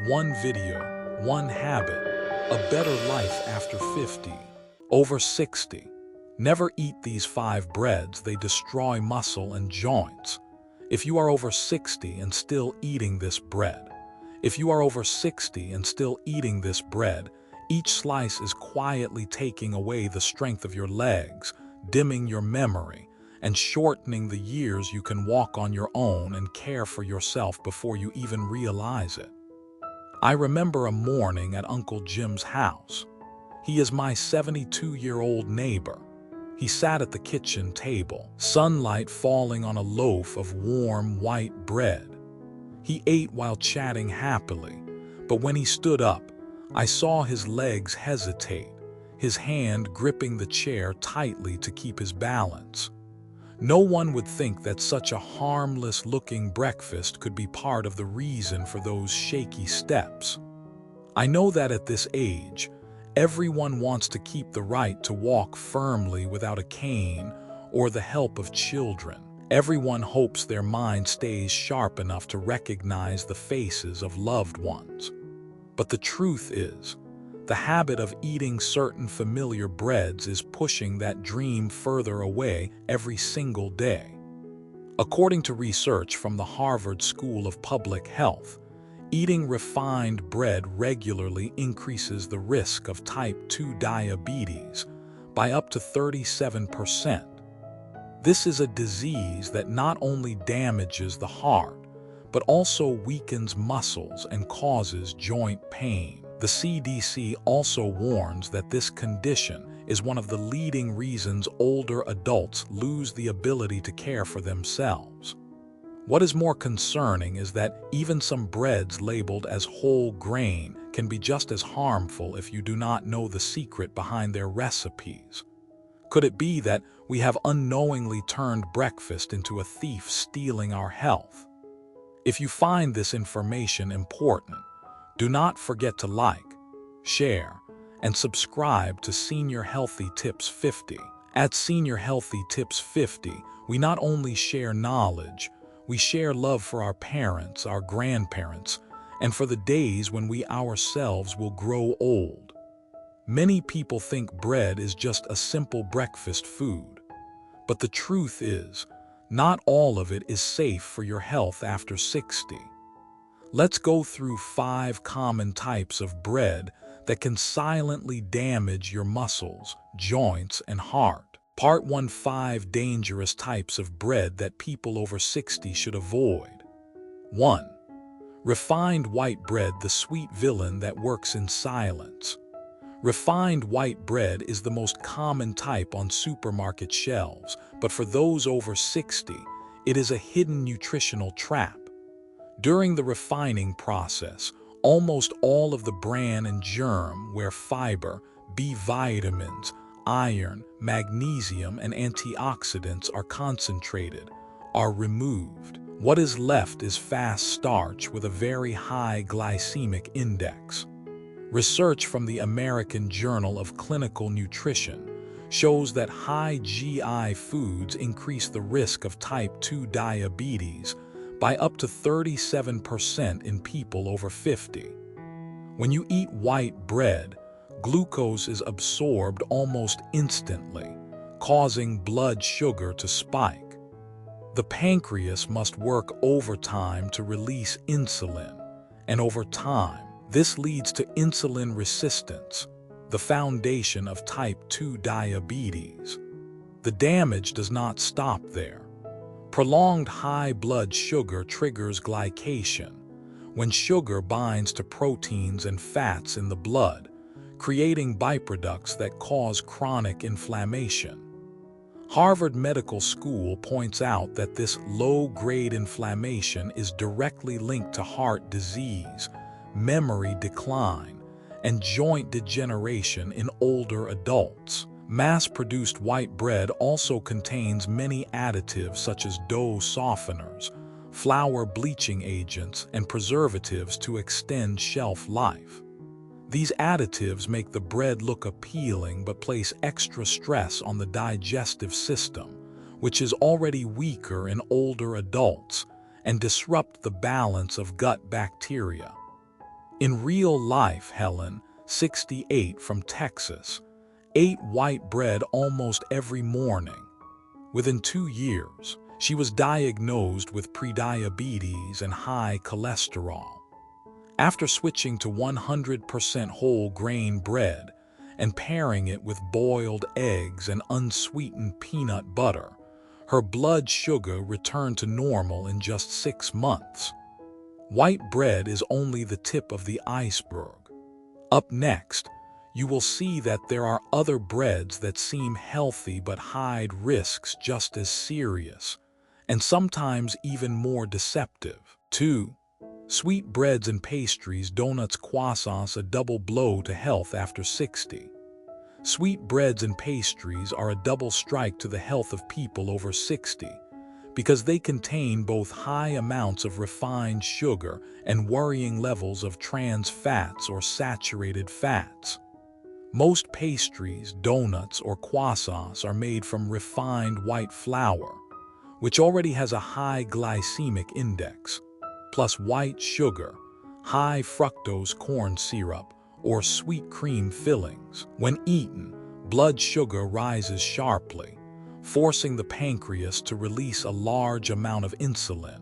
One video, one habit, a better life after 50. Over 60. Never eat these 5 breads, they destroy muscle and joints. If you are over 60 and still eating this bread, if you are over 60 and still eating this bread, each slice is quietly taking away the strength of your legs, dimming your memory, and shortening the years you can walk on your own and care for yourself before you even realize it. I remember a morning at Uncle Jim's house. He is my 72-year-old neighbor. He sat at the kitchen table, sunlight falling on a loaf of warm white bread. He ate while chatting happily, but when he stood up, I saw his legs hesitate, his hand gripping the chair tightly to keep his balance. No one would think that such a harmless-looking breakfast could be part of the reason for those shaky steps. I know that at this age, everyone wants to keep the right to walk firmly without a cane or the help of children. Everyone hopes their mind stays sharp enough to recognize the faces of loved ones. But the truth is, the habit of eating certain familiar breads is pushing that dream further away every single day. According to research from the Harvard School of Public Health, eating refined bread regularly increases the risk of type 2 diabetes by up to 37%. This is a disease that not only damages the heart, but also weakens muscles and causes joint pain. The CDC also warns that this condition is one of the leading reasons older adults lose the ability to care for themselves. What is more concerning is that even some breads labeled as whole grain can be just as harmful if you do not know the secret behind their recipes. Could it be that we have unknowingly turned breakfast into a thief stealing our health? If you find this information important, do not forget to like, share, and subscribe to Senior Healthy Tips 50. At Senior Healthy Tips 50, we not only share knowledge, we share love for our parents, our grandparents, and for the days when we ourselves will grow old. Many people think bread is just a simple breakfast food, but the truth is, not all of it is safe for your health after 60. Let's go through 5 common types of bread that can silently damage your muscles, joints, and heart. Part 1: 5 dangerous types of bread that people over 60 should avoid. 1. Refined white bread, the sweet villain that works in silence. Refined white bread is the most common type on supermarket shelves, but for those over 60, it is a hidden nutritional trap. During the refining process, almost all of the bran and germ, where fiber, B vitamins, iron, magnesium, and antioxidants are concentrated, are removed. What is left is fast starch with a very high glycemic index. Research from the American Journal of Clinical Nutrition shows that high GI foods increase the risk of type 2 diabetes by up to 37% in people over 50. When you eat white bread, glucose is absorbed almost instantly, causing blood sugar to spike. The pancreas must work overtime to release insulin, and over time, this leads to insulin resistance, the foundation of type 2 diabetes. The damage does not stop there. Prolonged high blood sugar triggers glycation, when sugar binds to proteins and fats in the blood, creating byproducts that cause chronic inflammation. Harvard Medical School points out that this low-grade inflammation is directly linked to heart disease, memory decline, and joint degeneration in older adults. Mass-produced white bread also contains many additives such as dough softeners, flour bleaching agents, and preservatives to extend shelf life. These additives make the bread look appealing but place extra stress on the digestive system, which is already weaker in older adults, and disrupt the balance of gut bacteria. In real life, Helen, 68, from Texas, ate white bread almost every morning. Within 2 years, she was diagnosed with prediabetes and high cholesterol. After switching to 100% whole grain bread and pairing it with boiled eggs and unsweetened peanut butter, her blood sugar returned to normal in just 6 months. White bread is only the tip of the iceberg. Up next, you will see that there are other breads that seem healthy but hide risks just as serious, and sometimes even more deceptive. 2. Sweet breads and pastries, donuts, croissants, a double blow to health after 60. Sweet breads and pastries are a double strike to the health of people over 60 because they contain both high amounts of refined sugar and worrying levels of trans fats or saturated fats. Most pastries, donuts, or croissants are made from refined white flour, which already has a high glycemic index, plus white sugar, high fructose corn syrup, or sweet cream fillings. When eaten, blood sugar rises sharply, forcing the pancreas to release a large amount of insulin.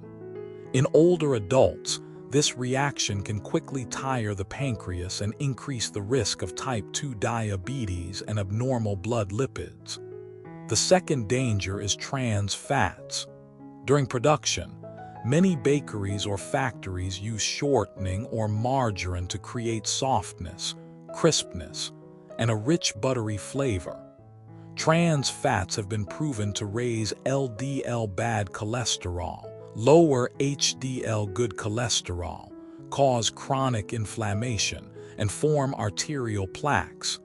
In older adults, this reaction can quickly tire the pancreas and increase the risk of type 2 diabetes and abnormal blood lipids. The second danger is trans fats. During production, many bakeries or factories use shortening or margarine to create softness, crispness, and a rich buttery flavor. Trans fats have been proven to raise LDL bad cholesterol, lower HDL good cholesterol, cause chronic inflammation, and form arterial plaques,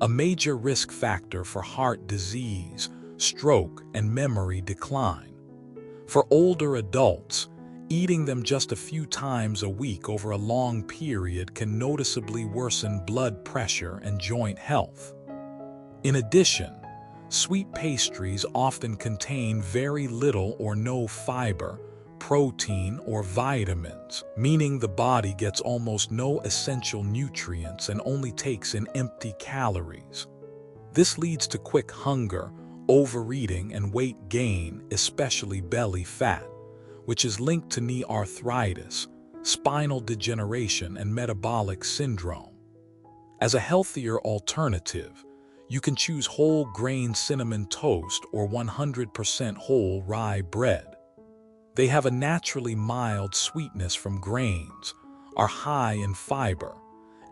a major risk factor for heart disease, stroke, and memory decline. For older adults, eating them just a few times a week over a long period can noticeably worsen blood pressure and joint health. In addition, sweet pastries often contain very little or no fiber, protein, or vitamins, meaning the body gets almost no essential nutrients and only takes in empty calories. This leads to quick hunger, overeating, and weight gain, especially belly fat, which is linked to knee arthritis, spinal degeneration, and metabolic syndrome. As a healthier alternative, you can choose whole grain cinnamon toast or 100% whole rye bread. They have a naturally mild sweetness from grains, are high in fiber,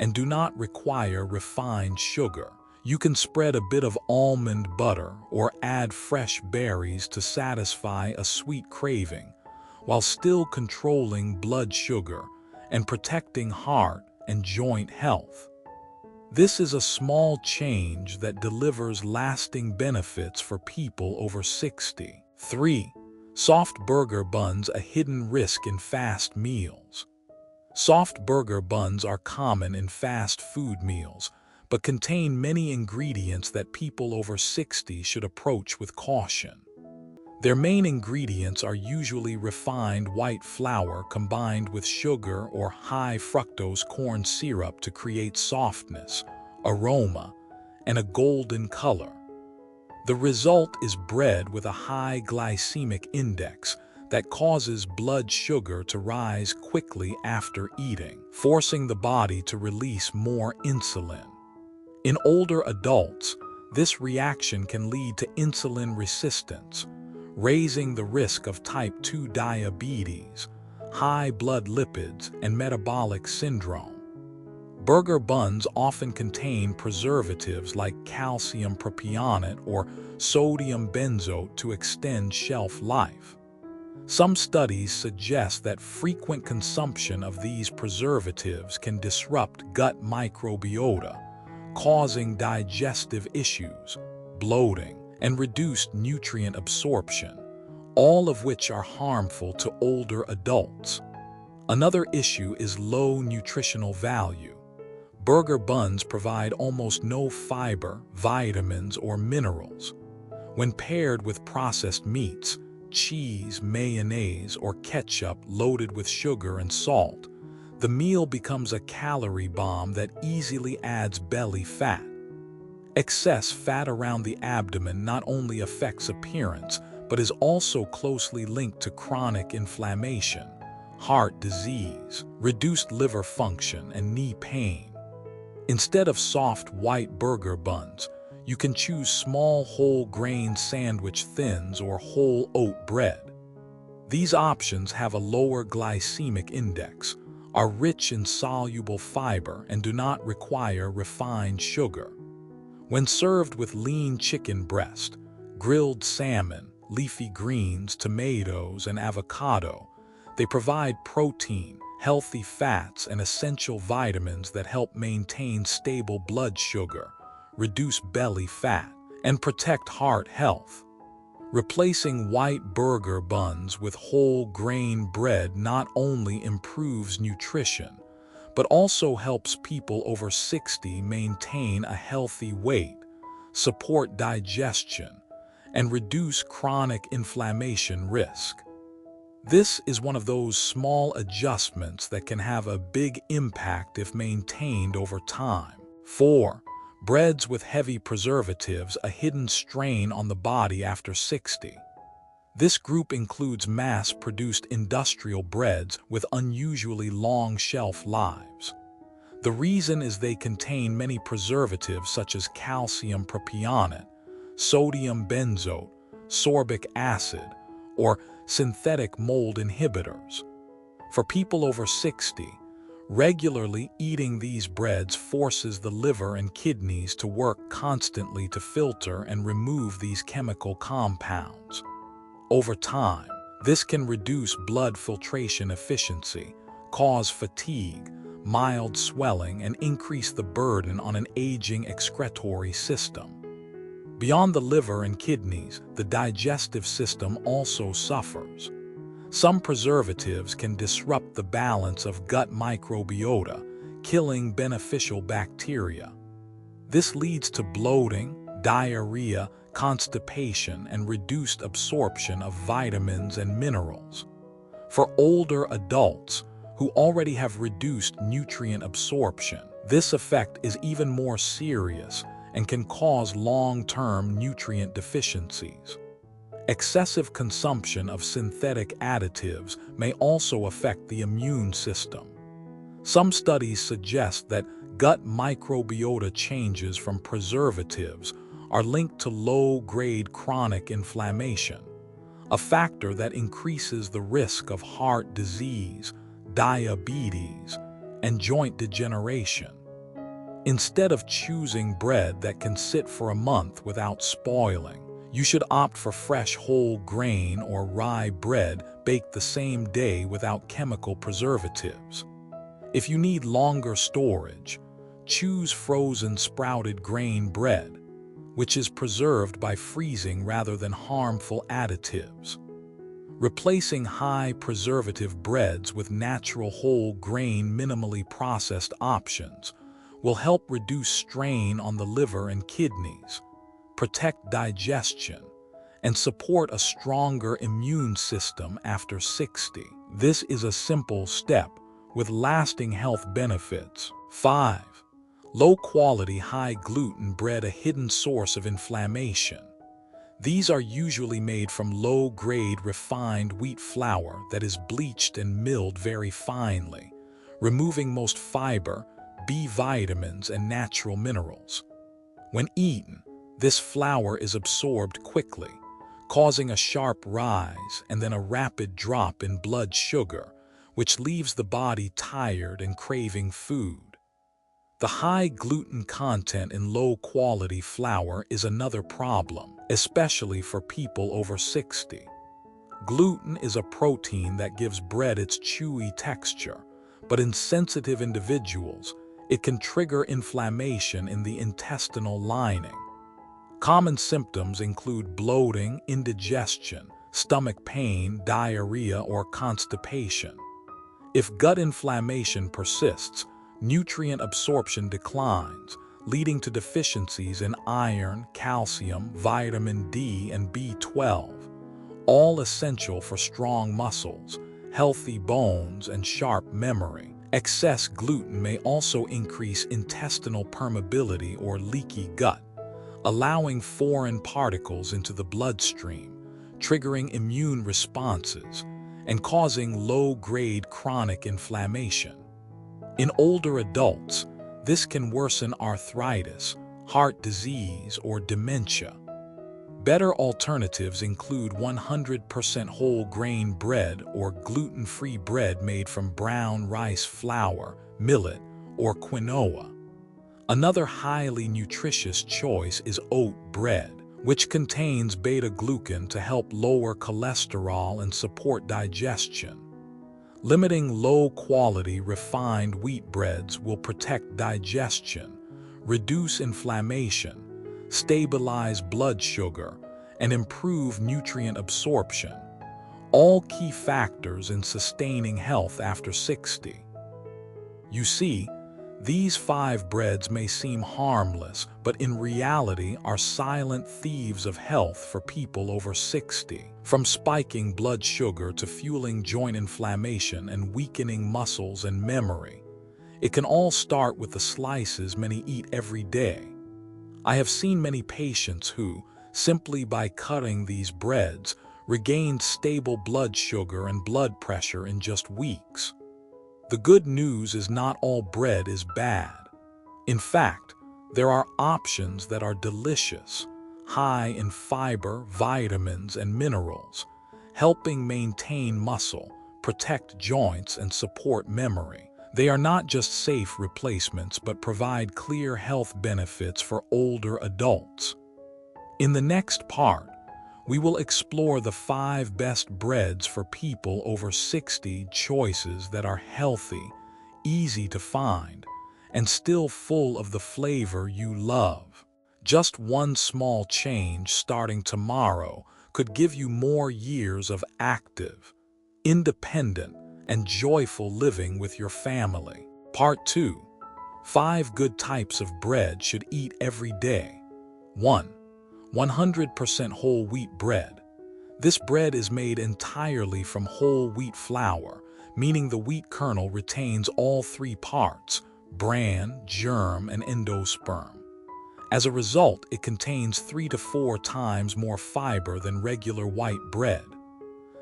and do not require refined sugar. You can spread a bit of almond butter or add fresh berries to satisfy a sweet craving, while still controlling blood sugar and protecting heart and joint health. This is a small change that delivers lasting benefits for people over 60. 3. Soft burger buns, a hidden risk in fast meals. Soft burger buns are common in fast food meals, but contain many ingredients that people over 60 should approach with caution. Their main ingredients are usually refined white flour combined with sugar or high fructose corn syrup to create softness, aroma, and a golden color. The result is bread with a high glycemic index that causes blood sugar to rise quickly after eating, forcing the body to release more insulin. In older adults, this reaction can lead to insulin resistance, raising the risk of type 2 diabetes, high blood lipids, and metabolic syndrome. Burger buns often contain preservatives like calcium propionate or sodium benzoate to extend shelf life. Some studies suggest that frequent consumption of these preservatives can disrupt gut microbiota, causing digestive issues, bloating, and reduced nutrient absorption, all of which are harmful to older adults. Another issue is low nutritional value. Burger buns provide almost no fiber, vitamins, or minerals. When paired with processed meats, cheese, mayonnaise, or ketchup loaded with sugar and salt, The meal becomes a calorie bomb that easily adds belly fat. Excess fat around the abdomen not only affects appearance, but is also closely linked to chronic inflammation, heart disease, reduced liver function, and knee pain. Instead of soft white burger buns, you can choose small whole grain sandwich thins or whole oat bread. These options have a lower glycemic index, are rich in soluble fiber, and do not require refined sugar. When served with lean chicken breast, grilled salmon, leafy greens, tomatoes, and avocado, they provide protein, healthy fats, and essential vitamins that help maintain stable blood sugar, reduce belly fat, and protect heart health. Replacing white burger buns with whole grain bread not only improves nutrition, but also helps people over 60 maintain a healthy weight, support digestion, and reduce chronic inflammation risk. This is one of those small adjustments that can have a big impact if maintained over time. 4. Breads with heavy preservatives, a hidden strain on the body after 60. This group includes mass-produced industrial breads with unusually long shelf lives. The reason is they contain many preservatives such as calcium propionate, sodium benzoate, sorbic acid, or synthetic mold inhibitors. For people over 60, regularly eating these breads forces the liver and kidneys to work constantly to filter and remove these chemical compounds. Over time, this can reduce blood filtration efficiency, cause fatigue, mild swelling, and increase the burden on an aging excretory system. Beyond the liver and kidneys, the digestive system also suffers. Some preservatives can disrupt the balance of gut microbiota, killing beneficial bacteria. This leads to bloating, diarrhea, constipation, and reduced absorption of vitamins and minerals. For older adults who already have reduced nutrient absorption, this effect is even more serious and can cause long-term nutrient deficiencies. Excessive consumption of synthetic additives may also affect the immune system. Some studies suggest that gut microbiota changes from preservatives are linked to low-grade chronic inflammation, a factor that increases the risk of heart disease, diabetes, and joint degeneration. Instead of choosing bread that can sit for a month without spoiling, you should opt for fresh whole grain or rye bread baked the same day without chemical preservatives. If you need longer storage, choose frozen sprouted grain bread, which is preserved by freezing rather than harmful additives. Replacing high preservative breads with natural whole grain minimally processed options will help reduce strain on the liver and kidneys, protect digestion, and support a stronger immune system after 60. This is a simple step with lasting health benefits. 5. Low-quality, high-gluten bread, a hidden source of inflammation. These are usually made from low-grade refined wheat flour that is bleached and milled very finely, removing most fiber, B vitamins, and natural minerals. When eaten, this flour is absorbed quickly, causing a sharp rise and then a rapid drop in blood sugar, which leaves the body tired and craving food. The high gluten content in low-quality flour is another problem, especially for people over 60. Gluten is a protein that gives bread its chewy texture, but in sensitive individuals, it can trigger inflammation in the intestinal lining. Common symptoms include bloating, indigestion, stomach pain, diarrhea, or constipation. If gut inflammation persists, nutrient absorption declines, leading to deficiencies in iron, calcium, vitamin D, and B12, all essential for strong muscles, healthy bones, and sharp memory. Excess gluten may also increase intestinal permeability or leaky gut, allowing foreign particles into the bloodstream, triggering immune responses, and causing low-grade chronic inflammation. In older adults, this can worsen arthritis, heart disease, or dementia. Better alternatives include 100% whole grain bread or gluten-free bread made from brown rice flour, millet, or quinoa. Another highly nutritious choice is oat bread, which contains beta-glucan to help lower cholesterol and support digestion. Limiting low-quality refined wheat breads will protect digestion, reduce inflammation, stabilize blood sugar, and improve nutrient absorption, all key factors in sustaining health after 60. You see, these 5 breads may seem harmless, but in reality are silent thieves of health for people over 60. From spiking blood sugar to fueling joint inflammation and weakening muscles and memory, it can all start with the slices many eat every day. I have seen many patients who, simply by cutting these breads, regained stable blood sugar and blood pressure in just weeks. The good news is not all bread is bad. In fact, there are options that are delicious, high in fiber, vitamins, and minerals, helping maintain muscle, protect joints, and support memory. They are not just safe replacements but provide clear health benefits for older adults. In the next part, we will explore the 5 best breads for people over 60, choices that are healthy, easy to find, and still full of the flavor you love. Just one small change starting tomorrow could give you more years of active, independent, and joyful living with your family. Part 2. 5 good types of bread should eat every day. 1. 100% whole wheat bread. This bread is made entirely from whole wheat flour, meaning the wheat kernel retains all 3 parts: bran, germ, and endosperm. As a result, it contains 3 to 4 times more fiber than regular white bread.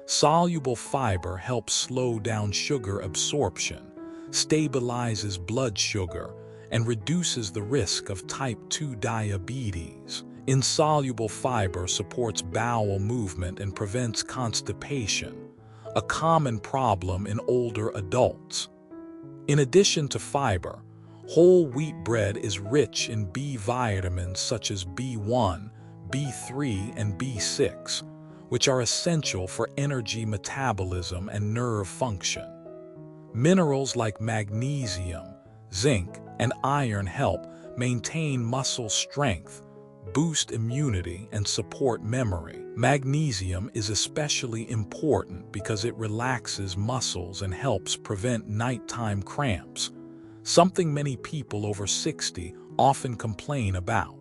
Soluble fiber helps slow down sugar absorption, stabilizes blood sugar, and reduces the risk of type 2 diabetes. Insoluble fiber supports bowel movement and prevents constipation, a common problem in older adults. In addition to fiber, whole wheat bread is rich in B vitamins such as B1, B3, and B6, which are essential for energy metabolism and nerve function. Minerals like magnesium, zinc, and iron help maintain muscle strength, boost immunity, and support memory. Magnesium is especially important because it relaxes muscles and helps prevent nighttime cramps, something many people over 60 often complain about.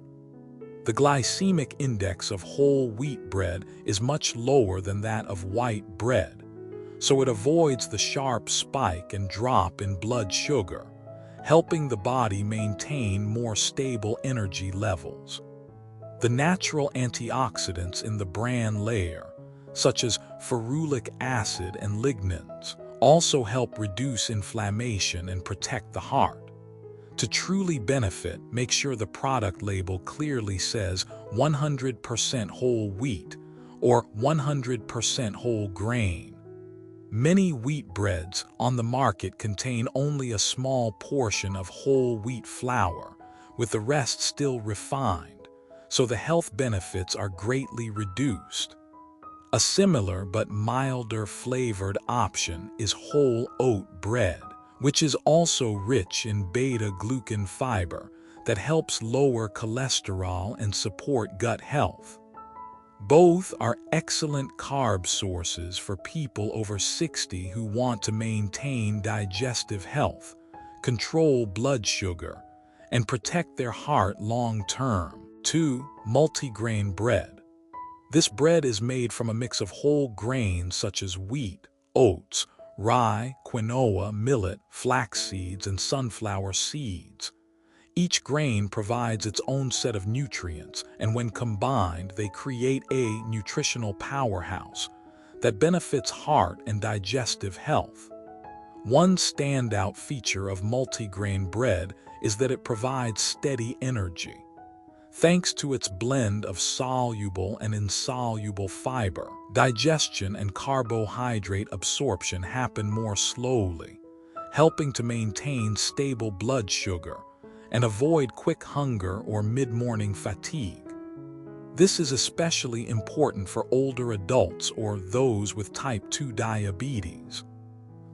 The glycemic index of whole wheat bread is much lower than that of white bread, so it avoids the sharp spike and drop in blood sugar, helping the body maintain more stable energy levels. The natural antioxidants in the bran layer, such as ferulic acid and lignans, also help reduce inflammation and protect the heart. To truly benefit, make sure the product label clearly says 100% whole wheat or 100% whole grain. Many wheat breads on the market contain only a small portion of whole wheat flour, with the rest still refined, so the health benefits are greatly reduced. A similar but milder flavored option is whole oat bread, which is also rich in beta-glucan fiber that helps lower cholesterol and support gut health. Both are excellent carb sources for people over 60 who want to maintain digestive health, control blood sugar, and protect their heart long-term. 2. Multigrain bread. This bread is made from a mix of whole grains such as wheat, oats, rye, quinoa, millet, flax seeds, and sunflower seeds. Each grain provides its own set of nutrients, and when combined, they create a nutritional powerhouse that benefits heart and digestive health. One standout feature of multigrain bread is that it provides steady energy. Thanks to its blend of soluble and insoluble fiber, digestion and carbohydrate absorption happen more slowly, helping to maintain stable blood sugar and avoid quick hunger or mid-morning fatigue. This is especially important for older adults or those with type 2 diabetes.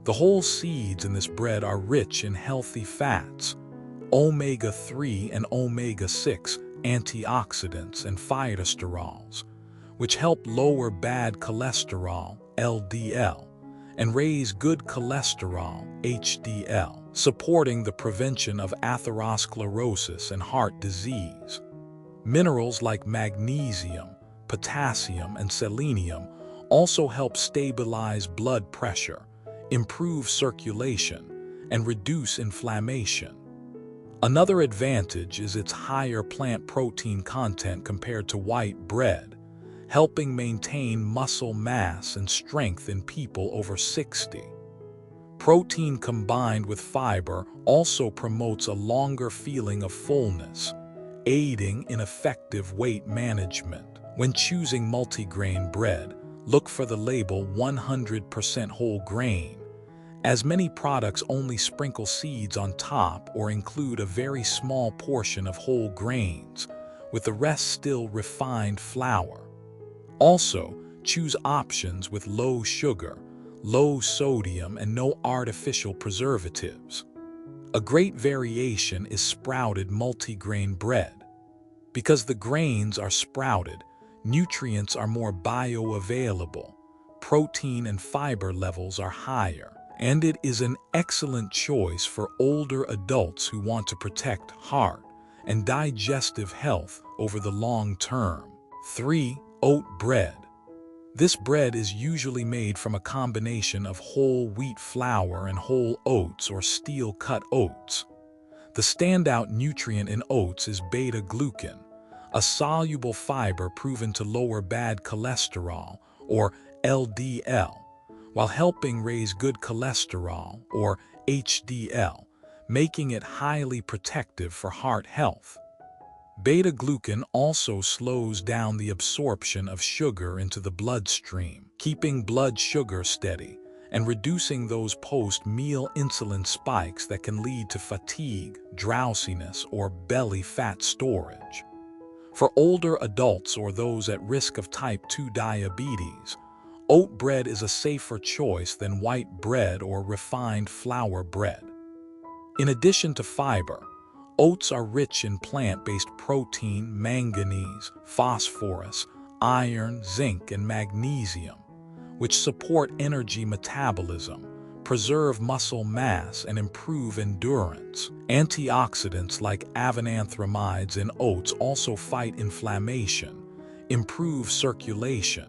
The whole seeds in this bread are rich in healthy fats, omega-3 and omega-6 antioxidants and phytosterols, which help lower bad cholesterol, LDL, and raise good cholesterol, HDL, supporting the prevention of atherosclerosis and heart disease. Minerals like magnesium, potassium, and selenium also help stabilize blood pressure, improve circulation, and reduce inflammation. Another advantage is its higher plant protein content compared to white bread, helping maintain muscle mass and strength in people over 60. Protein combined with fiber also promotes a longer feeling of fullness, aiding in effective weight management. When choosing multigrain bread, look for the label 100% whole grain, as many products only sprinkle seeds on top or include a very small portion of whole grains, with the rest still refined flour. Also, choose options with low sugar, low sodium, and no artificial preservatives. A great variation is sprouted multigrain bread. Because the grains are sprouted, nutrients are more bioavailable, protein and fiber levels are higher, and it is an excellent choice for older adults who want to protect heart and digestive health over the long term. 3. Oat bread. This bread is usually made from a combination of whole wheat flour and whole oats or steel-cut oats. The standout nutrient in oats is beta-glucan, a soluble fiber proven to lower bad cholesterol, or LDL, while helping raise good cholesterol, or HDL, making it highly protective for heart health. Beta-glucan also slows down the absorption of sugar into the bloodstream, keeping blood sugar steady and reducing those post-meal insulin spikes that can lead to fatigue, drowsiness, or belly fat storage. For older adults or those at risk of type 2 diabetes, oat bread is a safer choice than white bread or refined flour bread. In addition to fiber, oats are rich in plant-based protein, manganese, phosphorus, iron, zinc, and magnesium, which support energy metabolism, preserve muscle mass, and improve endurance. Antioxidants like avenanthramides in oats also fight inflammation, improve circulation,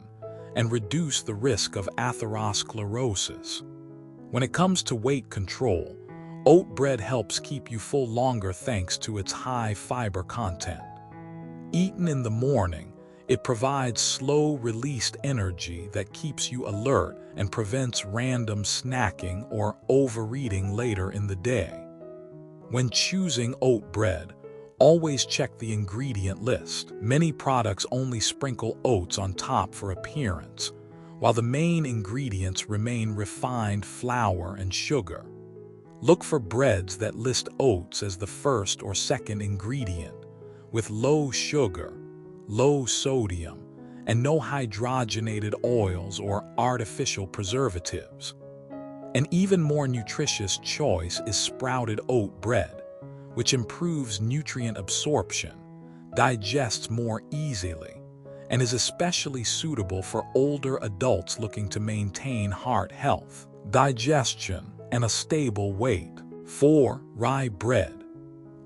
and reduce the risk of atherosclerosis. When it comes to weight control, oat bread helps keep you full longer thanks to its high fiber content. Eaten in the morning, it provides slow-released energy that keeps you alert and prevents random snacking or overeating later in the day. When choosing oat bread, always check the ingredient list. Many products only sprinkle oats on top for appearance, while the main ingredients remain refined flour and sugar. Look for breads that list oats as the first or second ingredient, with low sugar, low sodium, and no hydrogenated oils or artificial preservatives. An even more nutritious choice is sprouted oat bread, which improves nutrient absorption, digests more easily, and is especially suitable for older adults looking to maintain heart health, digestion, and a stable weight. 4. Rye bread.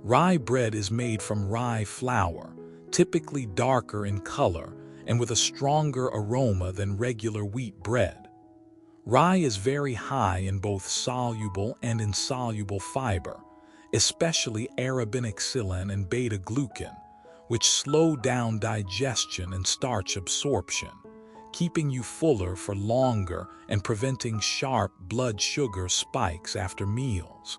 Rye bread is made from rye flour, typically darker in color and with a stronger aroma than regular wheat bread. Rye is very high in both soluble and insoluble fiber, especially arabinoxylin and beta-glucan, which slow down digestion and starch absorption, keeping you fuller for longer and preventing sharp blood sugar spikes after meals.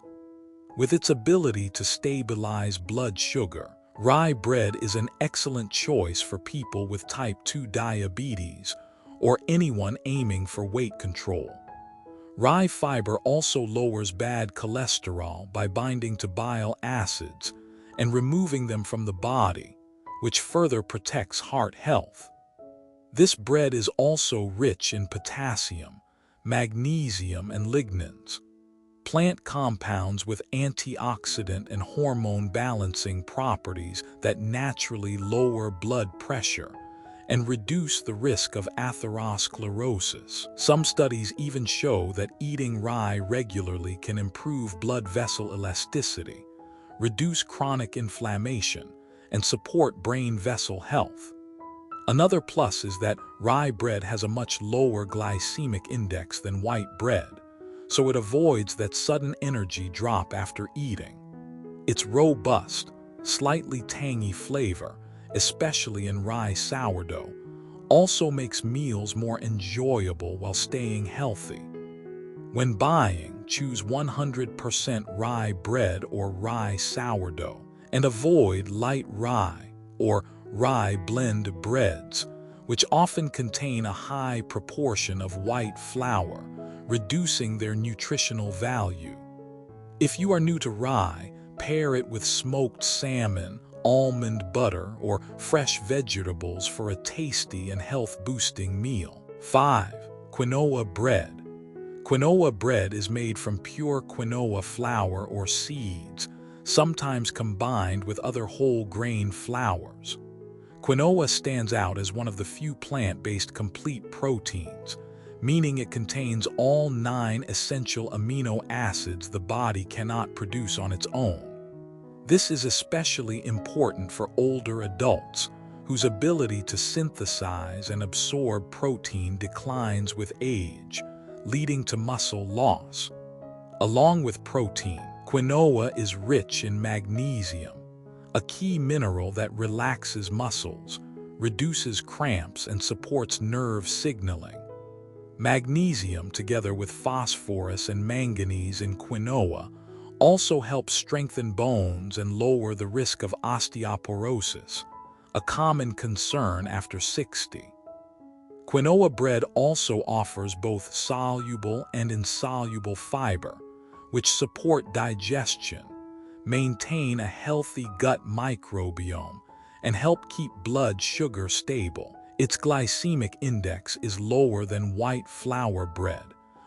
With its ability to stabilize blood sugar, rye bread is an excellent choice for people with type 2 diabetes or anyone aiming for weight control. Rye fiber also lowers bad cholesterol by binding to bile acids and removing them from the body, which further protects heart health. This bread is also rich in potassium, magnesium, and lignans, plant compounds with antioxidant and hormone balancing properties that naturally lower blood pressure and reduce the risk of atherosclerosis. Some studies even show that eating rye regularly can improve blood vessel elasticity, reduce chronic inflammation, and support brain vessel health. Another plus is that rye bread has a much lower glycemic index than white bread, so it avoids that sudden energy drop after eating. Its robust, slightly tangy flavor, especially in rye sourdough, also makes meals more enjoyable while staying healthy. When buying, choose 100% rye bread or rye sourdough, and avoid light rye or rye blend breads, which often contain a high proportion of white flour, reducing their nutritional value. If you are new to rye, pair it with smoked salmon, almond butter, or fresh vegetables for a tasty and health-boosting meal. 5. Quinoa bread. Quinoa bread is made from pure quinoa flour or seeds, sometimes combined with other whole grain flours. Quinoa stands out as one of the few plant-based complete proteins, meaning it contains all 9 essential amino acids the body cannot produce on its own. This is especially important for older adults, whose ability to synthesize and absorb protein declines with age, leading to muscle loss. Along with protein, quinoa is rich in magnesium, a key mineral that relaxes muscles, reduces cramps, and supports nerve signaling. Magnesium, together with phosphorus and manganese in quinoa, also helps strengthen bones and lower the risk of osteoporosis, a common concern after 60. Quinoa bread also offers both soluble and insoluble fiber, which support digestion, maintain a healthy gut microbiome, and help keep blood sugar stable. Its glycemic index is lower than white flour bread,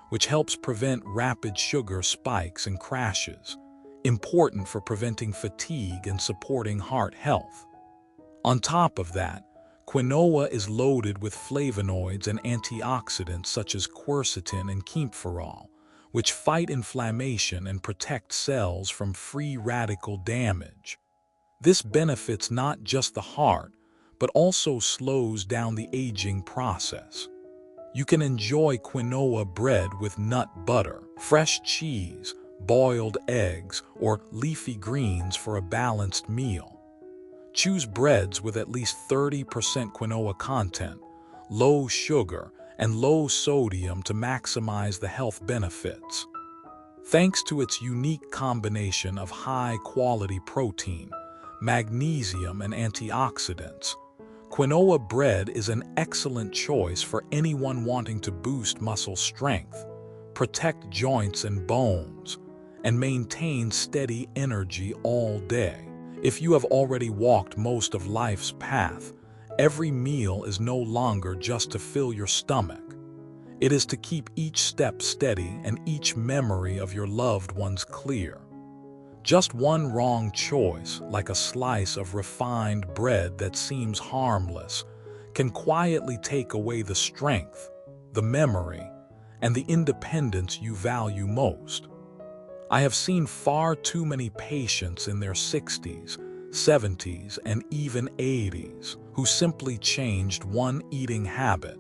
which helps prevent rapid sugar spikes and crashes, important for preventing fatigue and supporting heart health. On top of that, quinoa is loaded with flavonoids and antioxidants such as quercetin and kaempferol, which fight inflammation and protect cells from free radical damage. This benefits not just the heart, but also slows down the aging process. You can enjoy quinoa bread with nut butter, fresh cheese, boiled eggs, or leafy greens for a balanced meal. Choose breads with at least 30% quinoa content, low sugar, and low sodium to maximize the health benefits. Thanks to its unique combination of high-quality protein, magnesium, and antioxidants, quinoa bread is an excellent choice for anyone wanting to boost muscle strength, protect joints and bones, and maintain steady energy all day. If you have already walked most of life's path, every meal is no longer just to fill your stomach. It is to keep each step steady and each memory of your loved ones clear. Just one wrong choice, like a slice of refined bread that seems harmless, can quietly take away the strength, the memory, and the independence you value most. I have seen far too many patients in their 60s, 70s, and even 80s who simply changed one eating habit,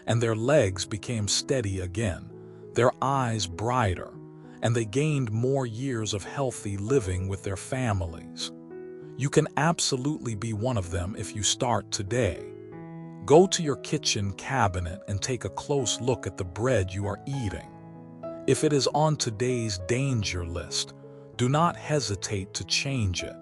and their legs became steady again, their eyes brighter, and they gained more years of healthy living with their families. You can absolutely be one of them if you start today. Go to your kitchen cabinet and take a close look at the bread you are eating. If it is on today's danger list, do not hesitate to change it.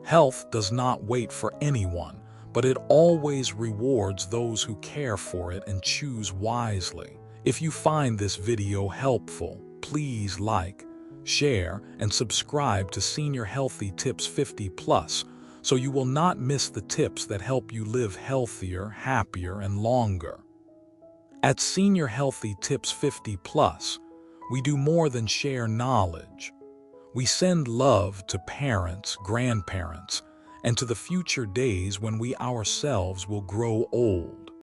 Health does not wait for anyone, but it always rewards those who care for it and choose wisely. If you find this video helpful, please like, share, and subscribe to Senior Healthy Tips 50+ so you will not miss the tips that help you live healthier, happier, and longer. At Senior Healthy Tips 50+, we do more than share knowledge. We send love to parents, grandparents, and to the future days when we ourselves will grow old.